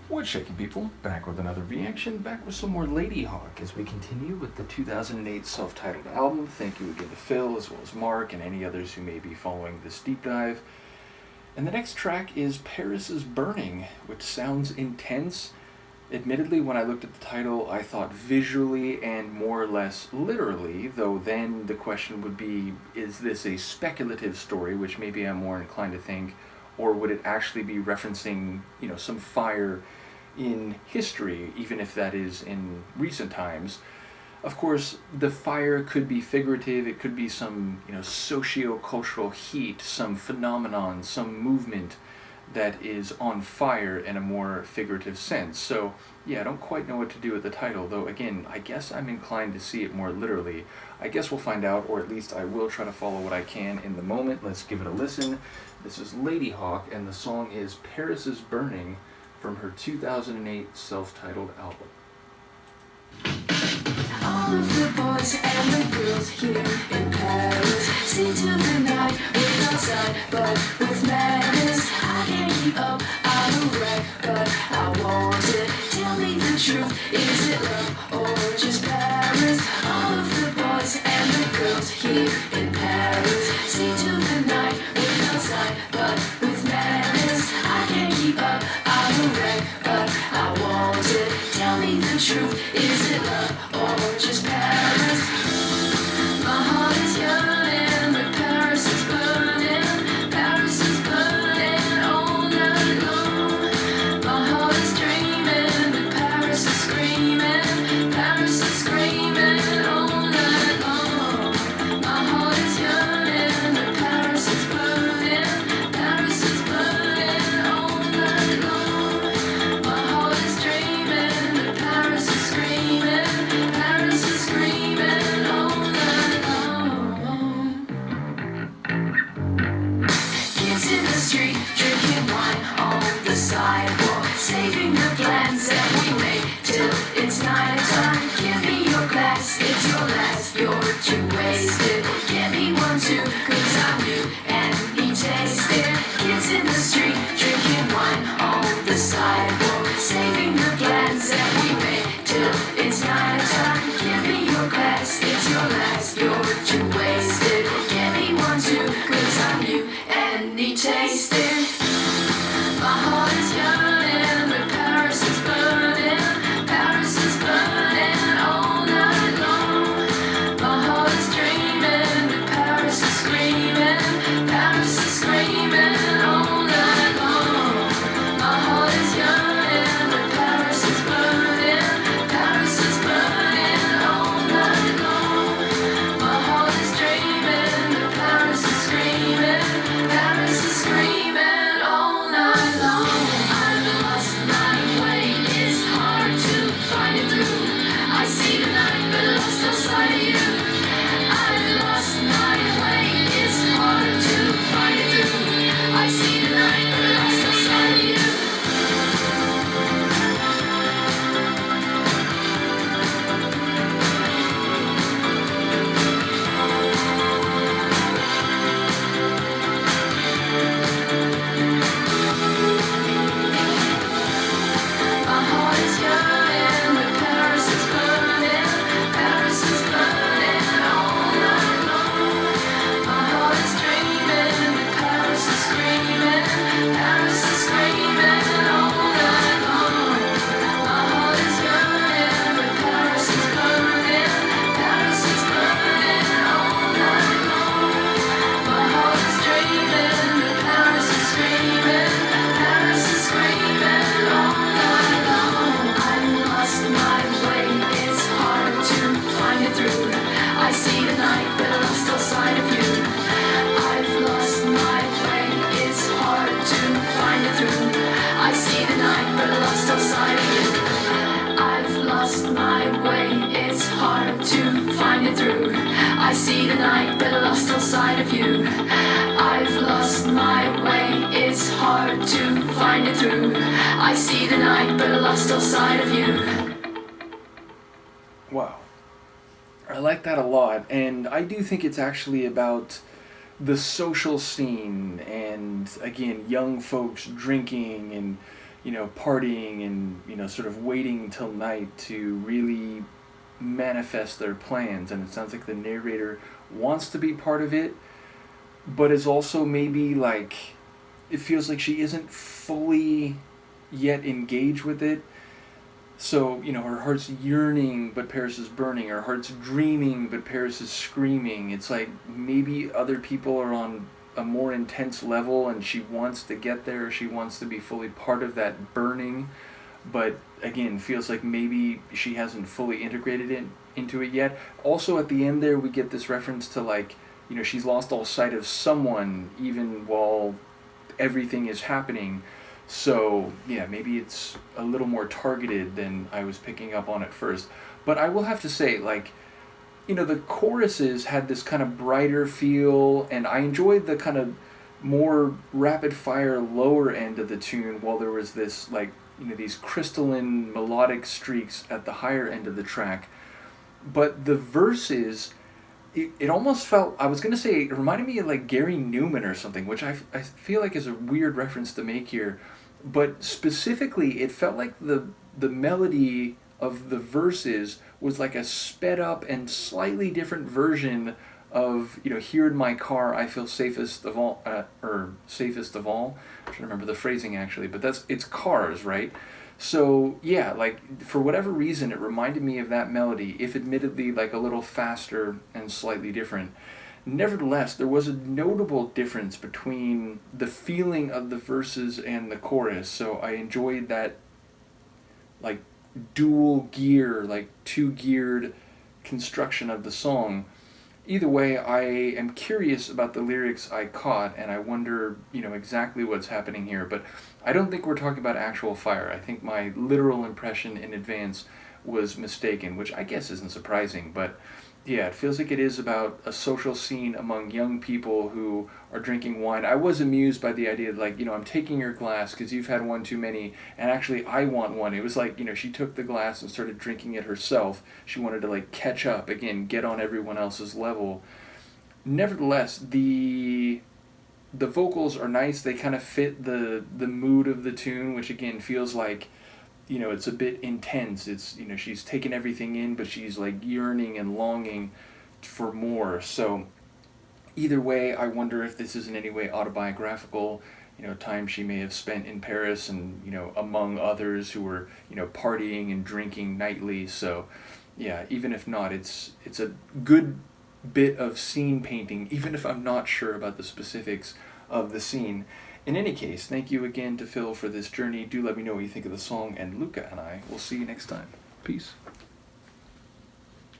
What's shaking, people? Back with another reaction, back with some more Ladyhawke as we continue with the 2008 self-titled album. Thank you again to Phil, as well as Mark, and any others who may be following this deep dive. And the next track is Paris is Burning, which sounds intense. Admittedly, when I looked at the title, I thought visually and more or less literally, though then the question would be, is this a speculative story, which maybe I'm more inclined to think, or would it actually be referencing, some fire in history, even if that is in recent times? Of course, the fire could be figurative, it could be some, socio-cultural heat, some phenomenon, some movement that is on fire in a more figurative sense. So, yeah, I don't quite know what to do with the title, though again, I guess I'm inclined to see it more literally. I guess we'll find out, or at least I will try to follow what I can in the moment. Let's give it a listen. This is Ladyhawke, and the song is Paris is Burning from her 2008 self-titled album. All of the boys and the girls here in Paris see to the night with outside, but with madness I can't keep up, I'm a wreck, but I want it. Tell me the truth, is it love or just Paris? All of the boys and the girls here in Paris see to the night with outside, but with madness I can't keep up, I'm a wreck, but I want it. Tell me the truth, is it love or just Paris? My heart is yearning, but Paris is burning. Paris is burning all night long. My heart is dreaming, but Paris is screaming. Paris is screaming all night long. My heart is yearning, but Paris is burning. Paris is burning all night long. My heart is dreaming, but Paris is screaming. Paris is screaming all night long. Kids in the street drinking wine on the sidewalk, saving the plans that we made till it's nighttime. Give me your glass, it's your last, you're too wasted. Get me one too, cause I'm new and need tasted. Kids in the street drinking wine on the sidewalk, saving the plans that we made till it's nighttime. Give me your glass, it's your last, you're too wasted. Get me one too, cause I'm new and need tasted. My heart is yearning, but Paris is burning. Paris is burning all night long. My heart is dreaming, but Paris is screaming. Paris is screaming all night long. My heart is yearning, but Paris is burning. Paris is burning all night long. My heart is dreaming, but Paris is screaming. Paris is screaming all night long. I've lost my way, it's hard to find it through. I see the night, but lost outside of you. I've lost my way, it's hard to find it through. I see the night, but lost outside of you. My heart is yearning, but Paris is burning. Paris is burning all night long. My heart is dreaming, but Paris is screaming. Paris is screaming all night long. My heart is yearning, but Paris is burning. Paris is burning all night long. My heart is dreaming, but Paris is screaming. Paris is screaming all night long. I've lost my way, it's hard to find it through. I see the night, but lost outside of you. I've lost my way, it's hard to find it through. I see the night, but lost outside of you. I've lost my way, it's hard to find it through. I see the night, but lost outside of you. I've lost my way, it's hard to find it through. I see the night, but lost outside of you. Wow. I like that a lot, and I do think it's actually about the social scene and, again, young folks drinking and partying and, sort of waiting till night to really manifest their plans. And it sounds like the narrator wants to be part of it, but is also maybe like, it feels like she isn't fully yet engaged with it. So, her heart's yearning, but Paris is burning. Her heart's dreaming, but Paris is screaming. It's like maybe other people are on a more intense level and she wants to get there. She wants to be fully part of that burning. But again, feels like maybe she hasn't fully integrated into it yet. Also, at the end there, we get this reference to like, she's lost all sight of someone even while everything is happening. So, yeah, maybe it's a little more targeted than I was picking up on at first. But I will have to say, like, the choruses had this kind of brighter feel, and I enjoyed the kind of more rapid fire lower end of the tune, while there was this, like, these crystalline melodic streaks at the higher end of the track. But the verses, it almost felt, I was going to say, it reminded me of like Gary Newman or something, which I feel like is a weird reference to make here. But specifically, it felt like the melody of the verses was like a sped up and slightly different version of, here in my car I feel safest of all, or safest of all. I'm trying to remember the phrasing actually, but it's Cars, right? So yeah, like for whatever reason it reminded me of that melody, if admittedly like a little faster and slightly different. Nevertheless, there was a notable difference between the feeling of the verses and the chorus, so I enjoyed that like dual gear, like two-geared construction of the song. Either way, I am curious about the lyrics I caught, and I wonder, exactly what's happening here. But I don't think we're talking about actual fire. I think my literal impression in advance was mistaken, which I guess isn't surprising. But yeah, it feels like it is about a social scene among young people who are drinking wine. I was amused by the idea that, like, I'm taking your glass because you've had one too many, and actually I want one. It was like, she took the glass and started drinking it herself. She wanted to, like, catch up, again, get on everyone else's level. Nevertheless, the vocals are nice. They kind of fit the mood of the tune, which, again, feels like, it's a bit intense. It's, she's taken everything in, but she's like yearning and longing for more. So either way, I wonder if this is in any way autobiographical, time she may have spent in Paris and, among others who were, partying and drinking nightly. So yeah, even if not, it's a good bit of scene painting, even if I'm not sure about the specifics of the scene. In any case, thank you again to Phil for this journey. Do let me know what you think of the song, and Luca and I will see you next time. Peace.